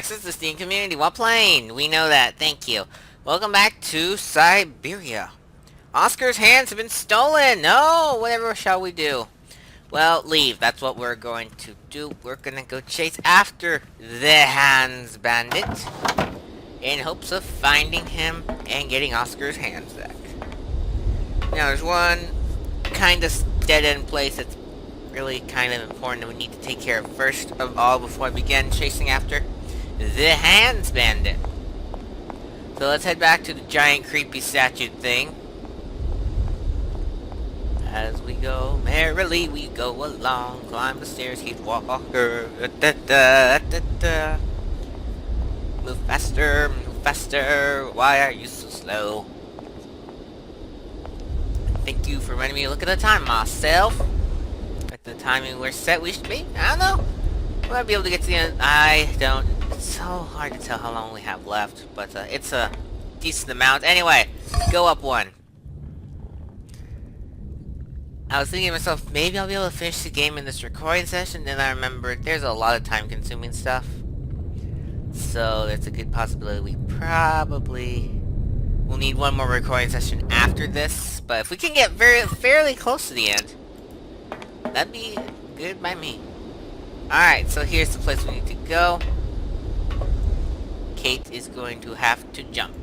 access the Steam community while playing. We know that. Thank you. Welcome back to Syberia. Oscar's hands have been stolen. No, whatever shall we do? Well, leave. That's what we're going to do. We're gonna go chase after the Hands Bandit in hopes of finding him and getting Oscar's hands back. Now, there's one kind of dead-end place that's really kind of important that we need to take care of first of all before I begin chasing after the Hands Bandit. So let's head back to the giant creepy statue thing. As we go merrily, we go along, climb the stairs, keep walking. Move faster, why are you so slow? Thank you for reminding me to look at the time myself. At the timing we're set, we should be. I don't know. We might be able to get to the end. I don't. It's so hard to tell how long we have left, but it's a decent amount. Anyway, go up one. I was thinking to myself, maybe I'll be able to finish the game in this recording session, then I remembered there's a lot of time-consuming stuff. So there's a good possibility we probably will need one more recording session after this. But if we can get fairly close to the end, that'd be good by me. Alright, so here's the place we need to go. Kate is going to have to jump.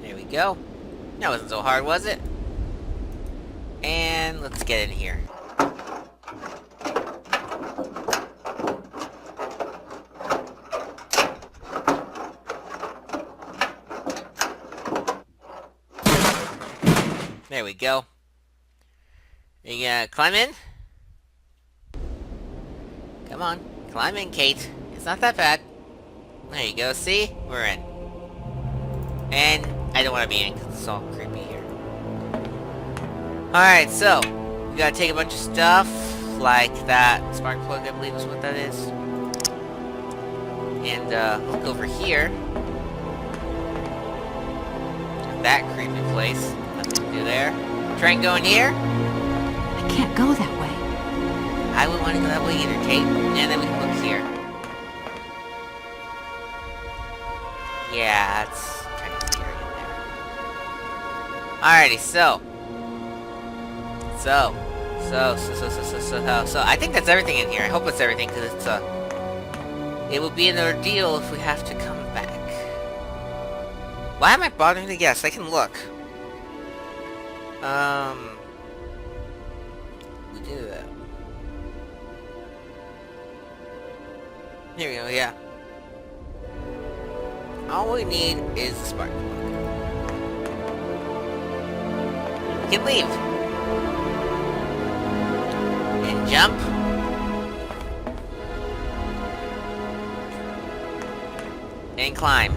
There we go. That wasn't so hard, was it? And let's get in here. There we go. You gonna climb in? Come on, climb in, Kate. It's not that bad. There you go, see? We're in. And I don't want to be in because it's all creepy here. Alright, so we gotta take a bunch of stuff, like that spark plug, I believe is what that is. And look over here. That creepy place. Nothing to do there. Try and go in here. I can't go that way. I wouldn't want to go that way either, Kate. And then we can look here. Yeah, it's kind of scary in there. Alrighty, so I think that's everything in here. I hope it's everything, because it's it would be an ordeal if we have to come back. Why am I bothering to guess? I can look. We do that. Here we go, yeah. All we need is the spark plug. We can leave. And jump. And climb.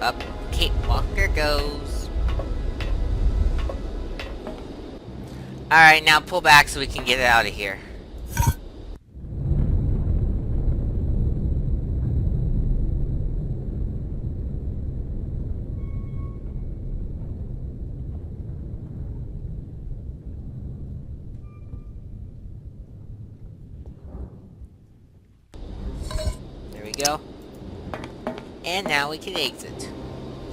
Up Kate Walker goes. Alright, now pull back so we can get out of here. There we go. And now we can exit.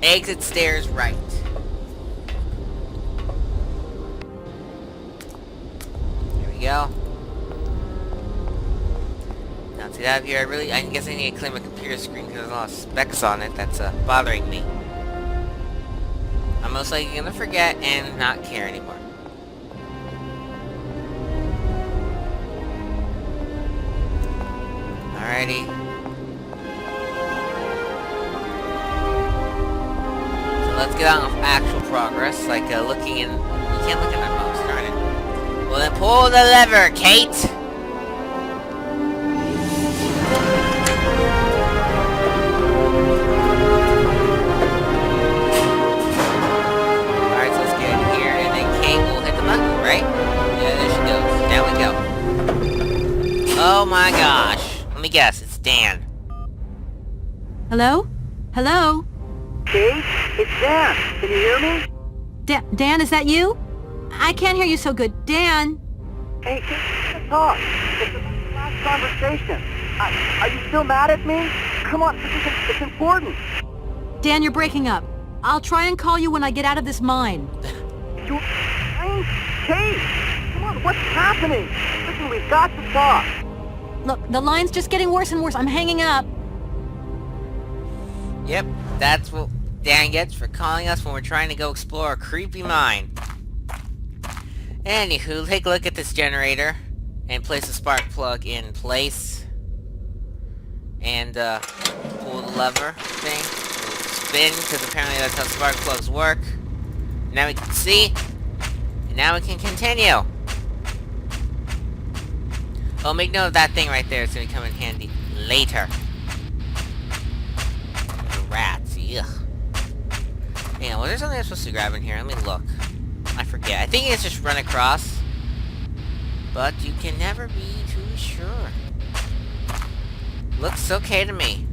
Exit stairs right. There we go. Now to get out of here, I guess I need to clean my computer screen because there's a lot of specs on it that's bothering me. I'm most likely gonna forget and not care anymore. Alrighty. Let's get on with actual progress, like looking in. You can't look at my mouse, darn it. Well then pull the lever, Kate! Alright, so let's get in here, and then Kate will hit the button, right? Yeah, there she goes. Down we go. Oh my gosh. Let me guess, it's Dan. Hello? Hello? Kate, it's Dan. Can you hear me? Dan, is that you? I can't hear you so good. Dan! Hey, can you talk? It's the last conversation. Are you still mad at me? Come on, it's important. Dan, you're breaking up. I'll try and call you when I get out of this mine. You... Kate! Come on, what's happening? Listen, we've got to talk. Look, the line's just getting worse and worse. I'm hanging up. Yep, that's what Dan gets for calling us when we're trying to go explore a creepy mine. Anywho, take a look at this generator and place the spark plug in place. And pull the lever thing. Spin, because apparently that's how spark plugs work. Now we can see. And now we can continue. Oh, make note of that thing right there. It's going to come in handy later. Rats, ugh. Yeah, well, there's something I'm supposed to grab in here. Let me look. I forget. I think it's just run across. But you can never be too sure. Looks okay to me.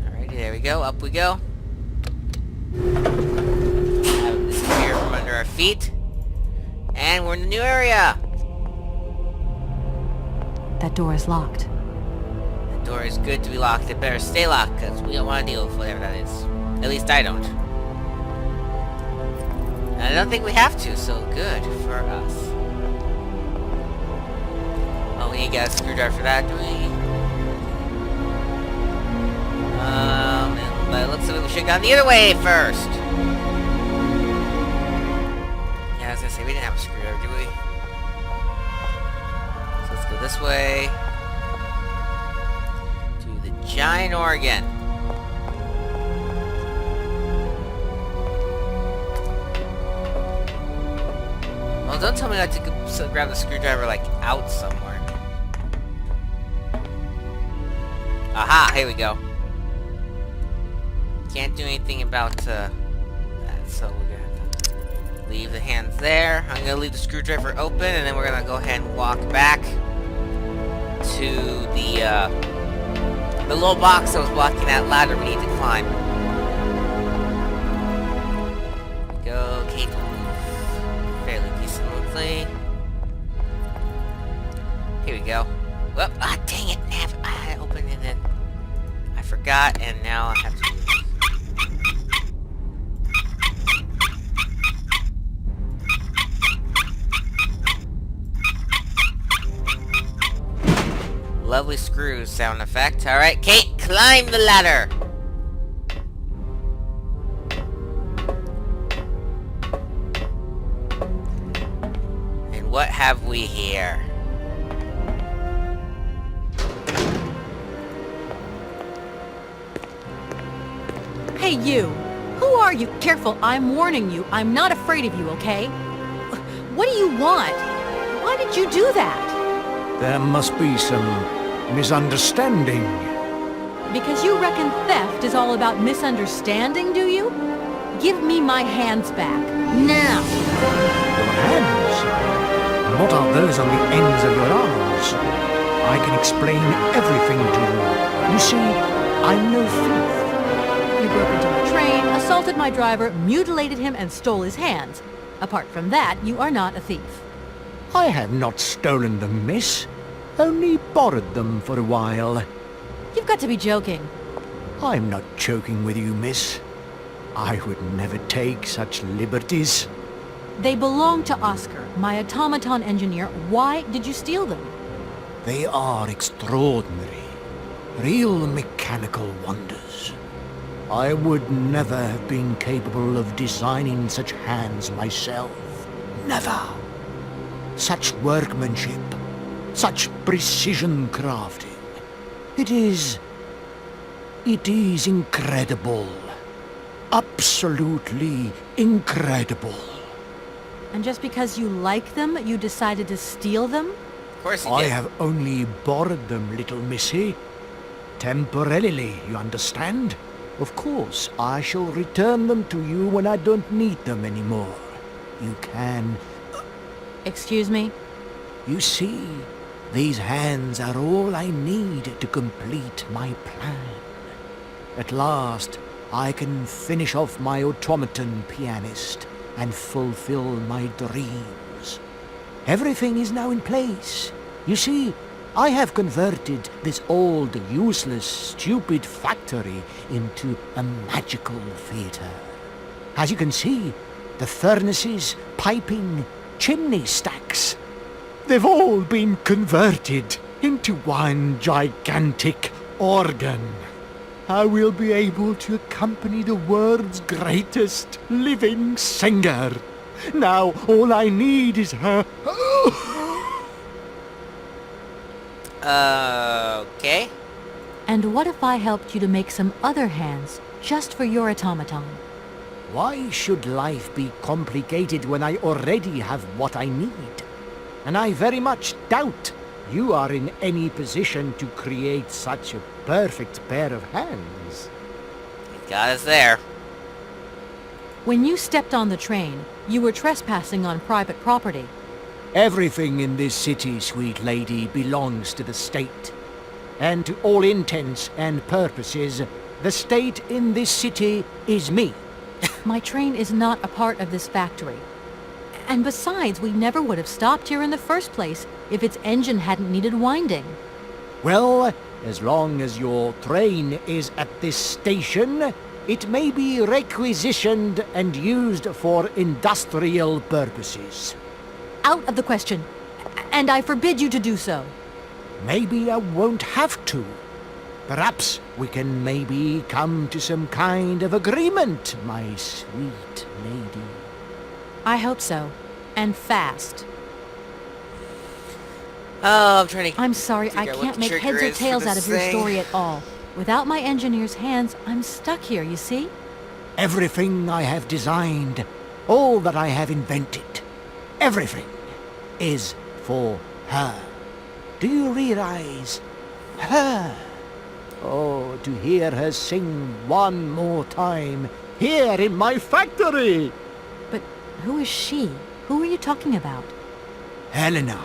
Alrighty, there we go. Up we go. Have it disappear from under our feet. And we're in the new area. That door is locked. The door is good to be locked. It better stay locked, because we don't want to deal with whatever that is. At least I don't. And I don't think we have to, so good for us. Oh, we ain't got a screwdriver for that, do we? But it looks like we should have gone the other way first. Yeah, I was gonna say, we didn't have a screwdriver, do we? So let's go this way. To the giant organ. Well, don't tell me not to grab the screwdriver, like, out somewhere. Aha! Here we go. Can't do anything about, that, so we're gonna have to leave the hands there. I'm gonna leave the screwdriver open, and then we're gonna go ahead and walk back to the little box that was blocking that ladder we need to climb. Go, Kate will move fairly decently. Here we go. Well, dang it, Nav. I opened and then I forgot, and now I have to do this. Lovely screws sound effect. Alright, Kate, climb the ladder! And what have we here? Hey, you! Who are you? Careful, I'm warning you. I'm not afraid of you, okay? What do you want? Why did you do that? There must be some misunderstanding. Because you reckon theft is all about misunderstanding, do you? Give me my hands back. Now! Your hands? What are those on the ends of your arms? I can explain everything to you. You see, I'm no thief. You broke into my train, assaulted my driver, mutilated him, and stole his hands. Apart from that, you are not a thief. I have not stolen them, miss. Only borrowed them for a while. You've got to be joking. I'm not joking with you, miss. I would never take such liberties. They belong to Oscar, my automaton engineer. Why did you steal them? They are extraordinary. Real mechanical wonders. I would never have been capable of designing such hands myself. Never. Such workmanship. Such precision crafting. It is incredible. Absolutely incredible. And just because you like them, you decided to steal them? Of course he I did. have only borrowed them, little missy. Temporarily, you understand? Of course, I shall return them to you when I don't need them anymore. You can... Excuse me? You see, these hands are all I need to complete my plan. At last, I can finish off my automaton pianist and fulfill my dreams. Everything is now in place. You see, I have converted this old, useless, stupid factory into a magical theatre. As you can see, the furnaces, piping, chimney stacks, they've all been converted into one gigantic organ. I will be able to accompany the world's greatest living singer. Now all I need is her... Okay. And what if I helped you to make some other hands just for your automaton? Why should life be complicated when I already have what I need? And I very much doubt you are in any position to create such a perfect pair of hands. Got us there. When you stepped on the train, you were trespassing on private property. Everything in this city, sweet lady, belongs to the state. And to all intents and purposes, the state in this city is me. My train is not a part of this factory. And besides, we never would have stopped here in the first place if its engine hadn't needed winding. Well, as long as your train is at this station, it may be requisitioned and used for industrial purposes. Out of the question. And I forbid you to do so. Maybe I won't have to. Perhaps we can maybe come to some kind of agreement, my sweet lady. I hope so. And fast. Oh, I'm trying to... I'm sorry, I figure out what can't the make trigger heads or is for tails this out of your thing. story at all. Without my engineer's hands, I'm stuck here, you see? Everything I have designed, all that I have invented, everything is for her. Do you realize? Her. Oh, to hear her sing one more time here in my factory. But who is she? Who are you talking about? Helena.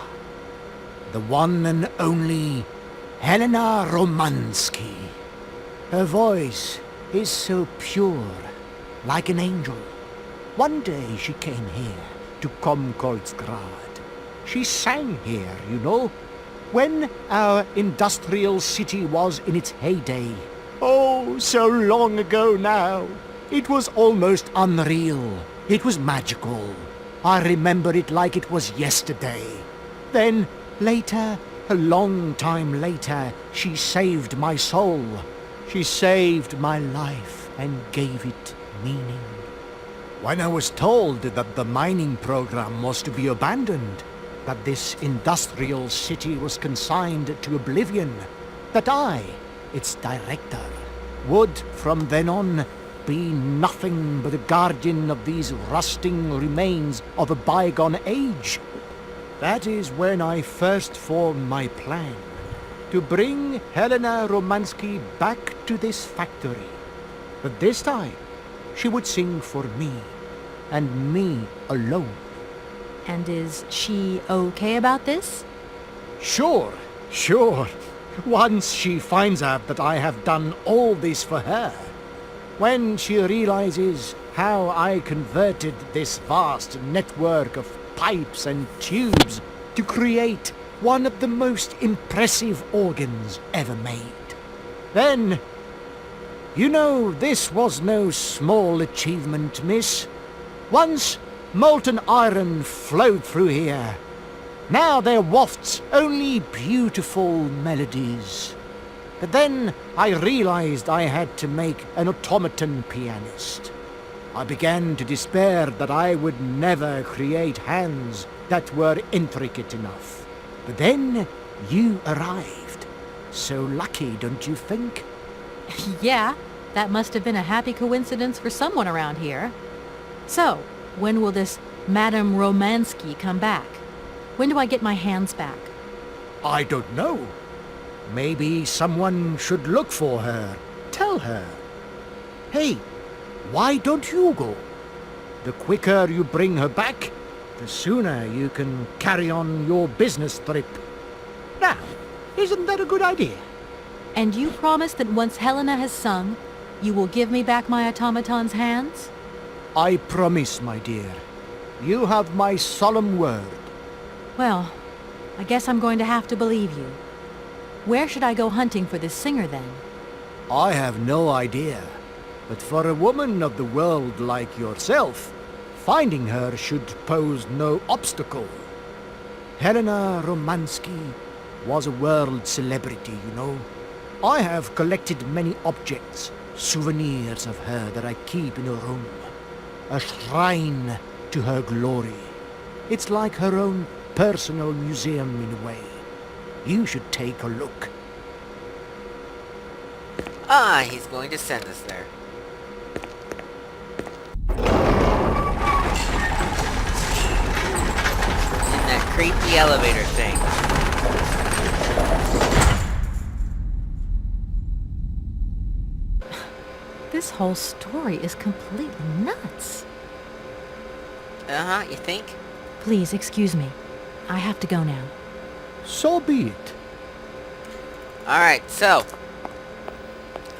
The one and only Helena Romansky. Her voice is so pure, like an angel. One day she came here to Komkolzgrad. She sang here, you know, when our industrial city was in its heyday. Oh, so long ago now. It was almost unreal. It was magical. I remember it like it was yesterday. Then, later, a long time later, she saved my soul. She saved my life and gave it meaning. When I was told that the mining program was to be abandoned, that this industrial city was consigned to oblivion, that I, its director, would from then on be nothing but a guardian of these rusting remains of a bygone age. That is when I first formed my plan, to bring Helena Romansky back to this factory. But this time, she would sing for me, and me alone. And is she okay about this? Sure. Once she finds out that I have done all this for her, when she realizes how I converted this vast network of pipes and tubes to create one of the most impressive organs ever made, then, you know, this was no small achievement, miss. Once molten iron flowed through here. Now there wafts only beautiful melodies. But then I realized I had to make an automaton pianist. I began to despair that I would never create hands that were intricate enough. But then you arrived. So lucky, don't you think? Yeah, that must have been a happy coincidence for someone around here. So, when will this Madame Romansky come back? When do I get my hands back? I don't know. Maybe someone should look for her. Tell her. Hey, why don't you go? The quicker you bring her back, the sooner you can carry on your business trip. Now, isn't that a good idea? And you promise that once Helena has sung, You will give me back my automaton's hands? I promise, my dear. You have my solemn word. Well, I guess I'm going to have to believe you. Where should I go hunting for this singer, then? I have no idea. But for a woman of the world like yourself, finding her should pose no obstacle. Helena Romansky was a world celebrity, you know. I have collected many objects, souvenirs of her that I keep in a room. A shrine to her glory. It's like her own personal museum in a way. You should take a look. Ah, he's going to send us there. In that creepy elevator thing. This whole story is completely nuts. Uh-huh, you think? Please, excuse me. I have to go now. So be it. Alright, so.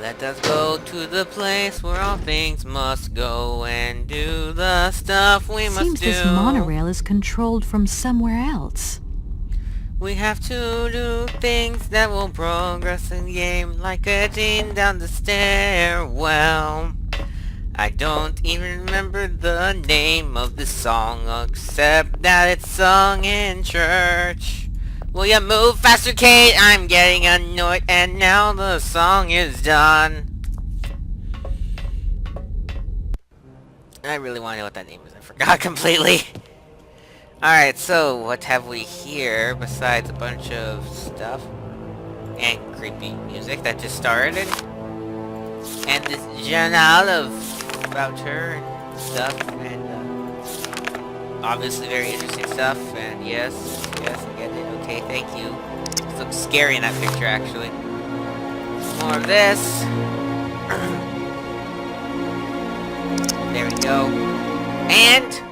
Let us go to the place where all things must go and do the stuff we must Seems do. this monorail is controlled from somewhere else. We have to do things that will progress in the game, like getting down the stairwell. I don't even remember the name of the song, except that it's sung in church. Will you move faster, Kate? I'm getting annoyed, and now the song is done. I really want to know what that name is. I forgot completely. Alright, so what have we here besides a bunch of stuff? And creepy music that just started. And this journal about her and stuff. And obviously very interesting stuff. And yes, I get it. Okay, thank you. It looks scary in that picture, actually. More of this. There we go. And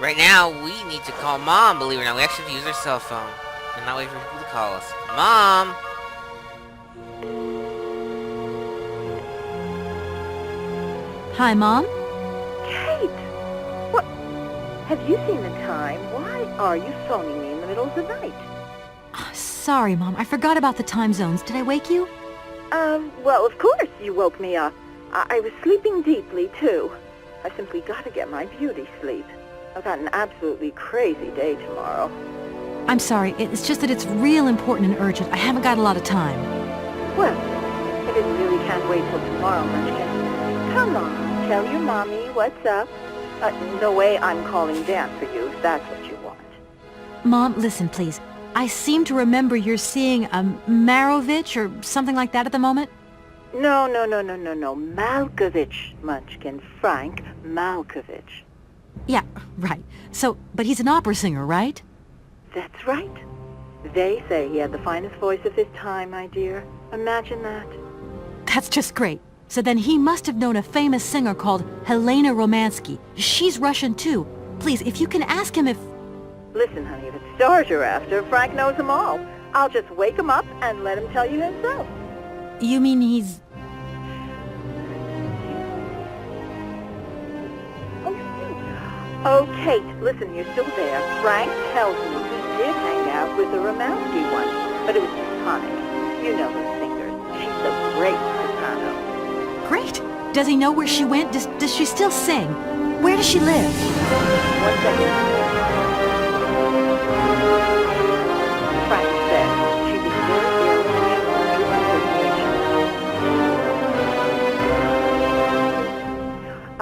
right now, we need to call Mom, believe it or not. We actually have to use our cell phone. And not wait for people to call us. Mom! Hi, Mom? Kate! What? Have you seen the time? Why are you phoning me in the middle of the night? Sorry, Mom. I forgot about the time zones. Did I wake you? Well, of course you woke me up. I was sleeping deeply, too. I simply got to get my beauty sleep. I've got an absolutely crazy day tomorrow. I'm sorry. It's just that it's real important and urgent. I haven't got a lot of time. Well, I really can't wait till tomorrow, Munchkin. Come on, tell your mommy what's up. No way I'm calling Dan for you, if that's what you want. Mom, listen, please. I seem to remember you're seeing a Marovich or something like that at the moment. No. Malkovich, Munchkin. Frank Malkovich. Yeah, right. So, but he's an opera singer, right? That's right. They say he had the finest voice of his time, my dear. Imagine that. That's just great. So then he must have known a famous singer called Helena Romansky. She's Russian too. Please, if you can ask him if... Listen, honey, if it's stars you're after, Frank knows them all. I'll just wake him up and let him tell you himself. You mean he's... Oh, Kate, listen, you're still there. Frank tells me he did hang out with the Romansky once, but it was platonic. You know those singers. She's a great soprano. Great. Does he know where she went? Does she still sing? Where does she live? 1 second. Frank said she was very ill and she wanted to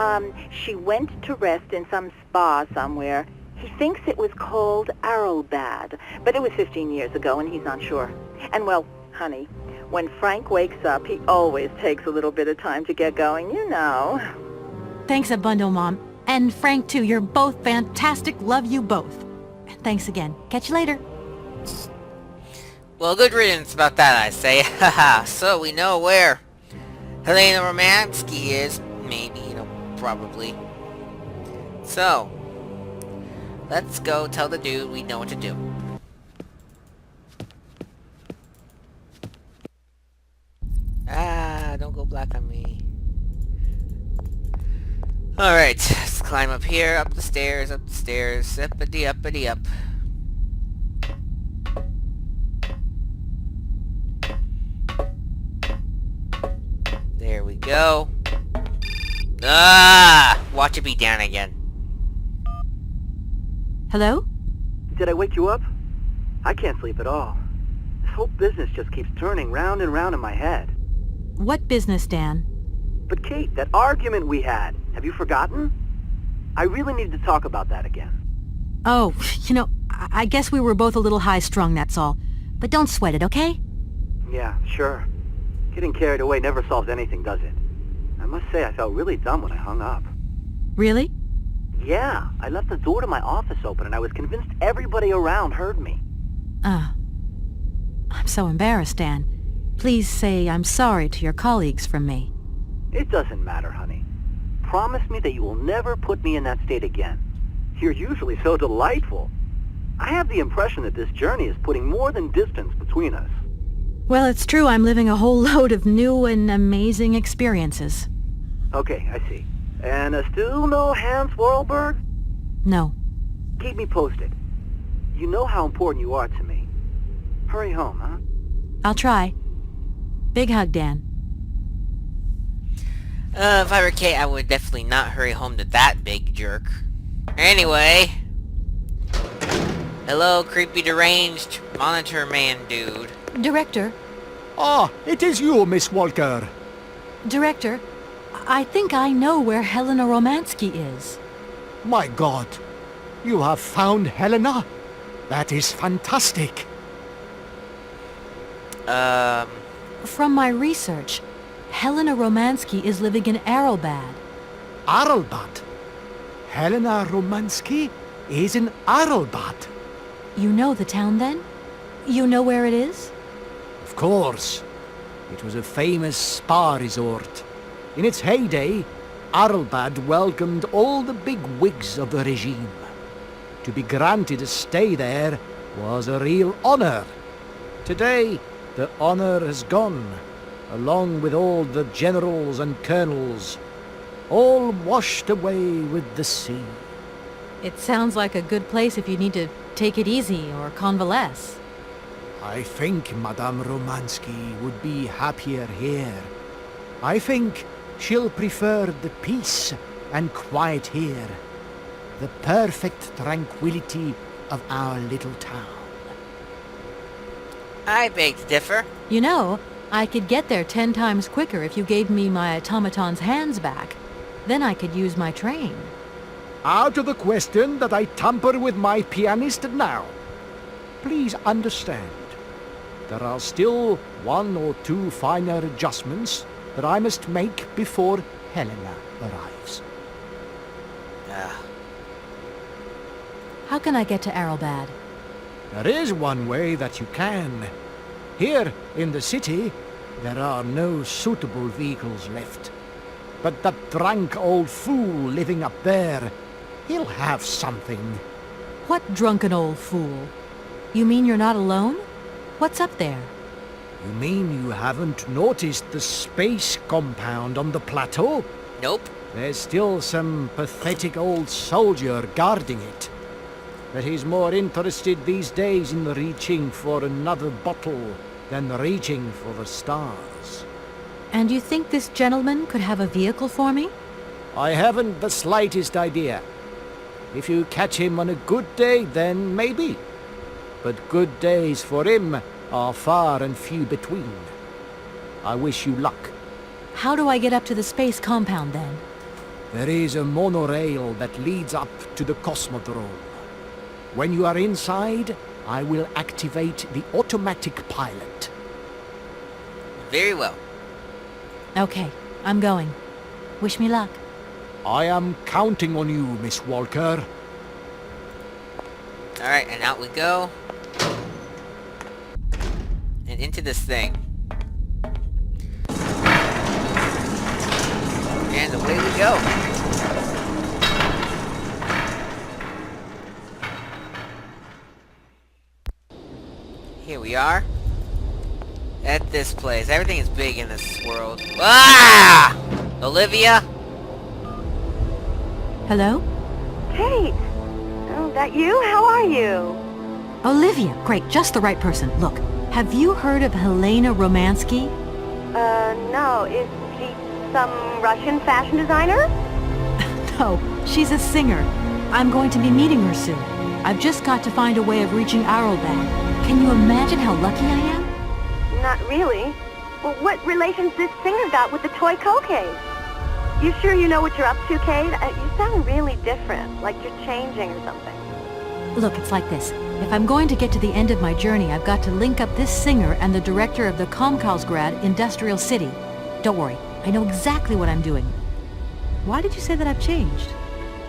her. She went to rest in some spa somewhere. He thinks it was called Arrowbad, but it was 15 years ago and he's not sure. And well, honey, when Frank wakes up, he always takes a little bit of time to get going, you know. Thanks a bundle, Mom. And Frank, too. You're both fantastic. Love you both. Thanks again. Catch you later. Well, good riddance about that, I say. Haha, so we know where Helena Romansky is. Maybe, probably. So, let's go tell the dude we know what to do. Ah, don't go black on me. Alright, let's climb up here, up the stairs, uppity uppity up. There we go. Ah! Watch it be down again. Hello? Did I wake you up? I can't sleep at all. This whole business just keeps turning round and round in my head. What business, Dan? But Kate, that argument we had, have you forgotten? I really need to talk about that again. Oh, I guess we were both a little high-strung, that's all. But don't sweat it, okay? Yeah, sure. Getting carried away never solves anything, does it? I must say I felt really dumb when I hung up. Really? Yeah, I left the door to my office open and I was convinced everybody around heard me. I'm so embarrassed, Dan. Please say I'm sorry to your colleagues from me. It doesn't matter, honey. Promise me that you will never put me in that state again. You're usually so delightful. I have the impression that this journey is putting more than distance between us. Well, it's true I'm living a whole load of new and amazing experiences. Okay, I see. And still no Hans Vorarlberg? No. Keep me posted. You know how important you are to me. Hurry home, huh? I'll try. Big hug, Dan. If I were Kate, I would definitely not hurry home to that big jerk. Anyway. Hello, creepy deranged monitor man dude. Director, Ah, it is you, Miss Walker. Director, I think I know where Helena Romansky is. My God, you have found Helena? That is fantastic. From my research, Helena Romansky is living in Arelbad. Arelbad? Helena Romansky is in Arelbad. You know the town, then? You know where it is? Of course. It was a famous spa resort. In its heyday, Arelbad welcomed all the big wigs of the regime. To be granted a stay there was a real honor. Today, the honor has gone, along with all the generals and colonels, all washed away with the sea. It sounds like a good place if you need to take it easy or convalesce. I think Madame Romansky would be happier here. I think she'll prefer the peace and quiet here, the perfect tranquility of our little town. I beg to differ. You know, I could get there 10 times quicker if you gave me my automaton's hands back. Then I could use my train. Out of the question that I tamper with my pianist now. Please understand, there are still 1 or 2 finer adjustments that I must make before Helena arrives. How can I get to Arelbad? There is one way that you can. Here in the city, there are no suitable vehicles left. But that drunk old fool living up there, he'll have something. What drunken old fool? You mean you're not alone? What's up there? You mean you haven't noticed the space compound on the plateau? Nope. There's still some pathetic old soldier guarding it. But he's more interested these days in reaching for another bottle than reaching for the stars. And you think this gentleman could have a vehicle for me? I haven't the slightest idea. If you catch him on a good day, then maybe. But good days for him are far and few between. I wish you luck. How do I get up to the space compound, then? There is a monorail that leads up to the Cosmodrome. When you are inside, I will activate the automatic pilot. Very well. Okay, I'm going. Wish me luck. I am counting on you, Miss Walker. Alright, and out we go. And into this thing. And away we go. Here we are. At this place. Everything is big in this world. Ah! Olivia? Hello? Kate! Oh, that you? How are you? Olivia. Great, just the right person. Look, have you heard of Helena Romansky? No. Is she some Russian fashion designer? No, she's a singer. I'm going to be meeting her soon. I've just got to find a way of reaching Arlbag. Can you imagine how lucky I am? Not really. Well, what relation's this singer got with the toy case? You sure you know what you're up to, Kate? You sound really different, like you're changing or something. Look, it's like this. If I'm going to get to the end of my journey, I've got to link up this singer and the director of the Komkalsgrad Industrial City. Don't worry, I know exactly what I'm doing. Why did you say that I've changed?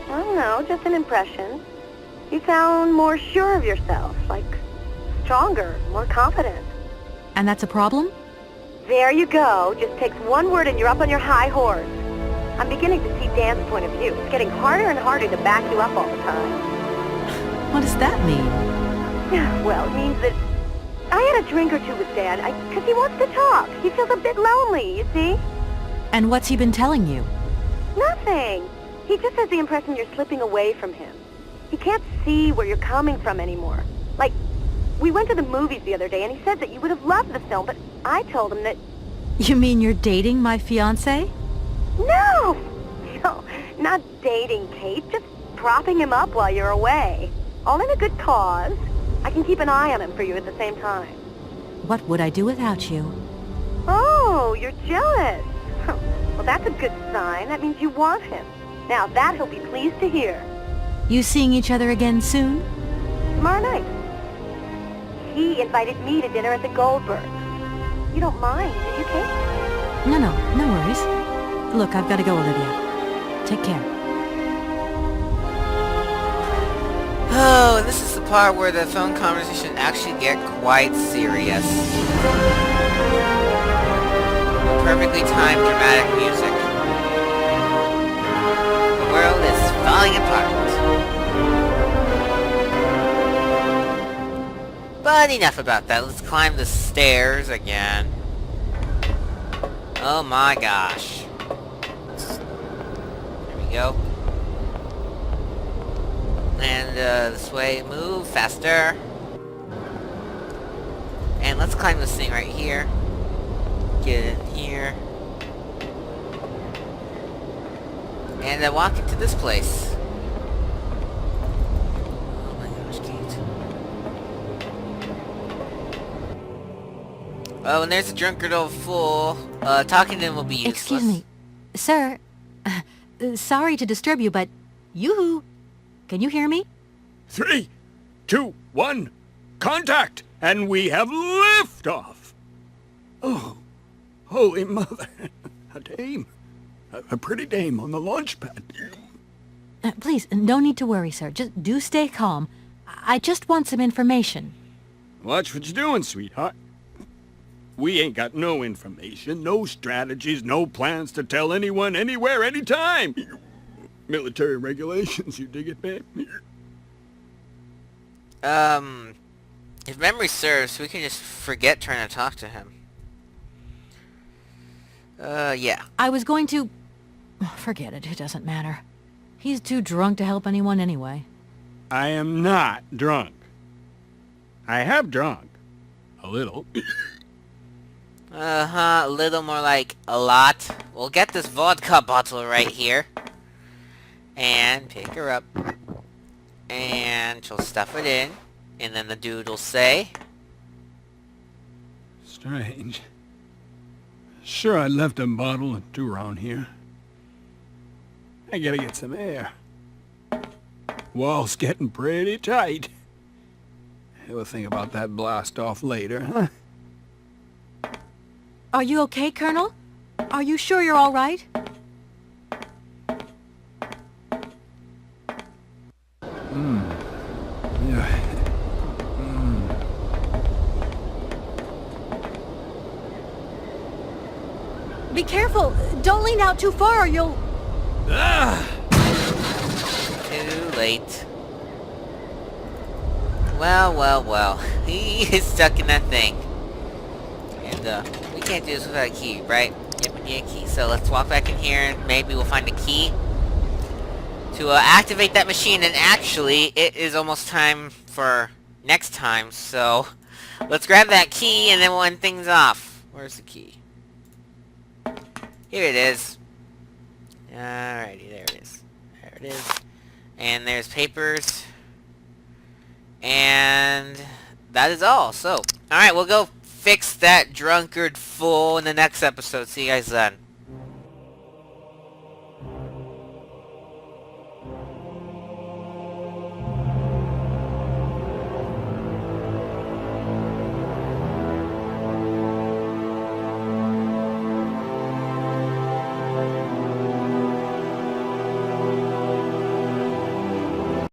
I don't know, just an impression. You sound more sure of yourself, like stronger, more confident. And that's a problem? There you go. Just takes one word and you're up on your high horse. I'm beginning to see Dan's point of view. It's getting harder and harder to back you up all the time. What does that mean? Well, it means that I had a drink or two with Dan, because he wants to talk. He feels a bit lonely, you see? And what's he been telling you? Nothing. He just has the impression you're slipping away from him. He can't see where you're coming from anymore. Like, we went to the movies the other day, and he said that you would have loved the film, but I told him that... You mean you're dating my fiancé? No! No, not dating, Kate. Just propping him up while you're away. All in a good cause. I can keep an eye on him for you at the same time. What would I do without you? Oh, you're jealous. Well, that's a good sign. That means you want him. Now, that he'll be pleased to hear. You seeing each other again soon? Tomorrow night. He invited me to dinner at the Goldberg. You don't mind, do you, Kate? No worries. Look, I've got to go, Olivia. Take care. Oh, and this is the part where the phone conversation actually get quite serious. Perfectly timed dramatic music. The world is falling apart. But enough about that. Let's climb the stairs again. Oh my gosh. There we go. And this way, move faster. And let's climb this thing right here. Get in here. And walk into this place. Oh my gosh, Kate. Oh, and there's a drunkard old fool. Talking to him will be useless. Excuse me. Sir, sorry to disturb you, but yoo-hoo. Can you hear me? 3, 2, 1, contact! And we have liftoff! Oh, holy mother. A dame. A pretty dame on the launch pad. Please, no need to worry, sir. Just do stay calm. I just want some information. Watch what you're doing, sweetheart. We ain't got no information, no strategies, no plans to tell anyone, anywhere, anytime. Military regulations, you dig it, babe? If memory serves, we can just forget trying to talk to him. Yeah. I was going to... Forget it. It doesn't matter. He's too drunk to help anyone anyway. I am not drunk. I have drunk. A little. A little more like a lot. We'll get this vodka bottle right here. And pick her up. And she'll stuff it in. And then the dude will say... Strange. Sure, I left a bottle or two around here. I gotta get some air. Wall's getting pretty tight. We'll think about that blast off later, huh? Are you okay, Colonel? Are you sure you're all right? Yeah. Be careful! Don't lean out too far or you'll... Too late. Well. He is stuck in that thing. And Duh. We can't do this without a key, right? Yep, we need a key. So let's walk back in here and maybe we'll find a key to activate that machine. And actually, it is almost time for next time. So let's grab that key and then we'll end things off. Where's the key? Here it is. Alrighty, there it is. There it is. And there's papers. And that is all. So, alright, we'll go fix that drunkard fool in the next episode. See you guys then.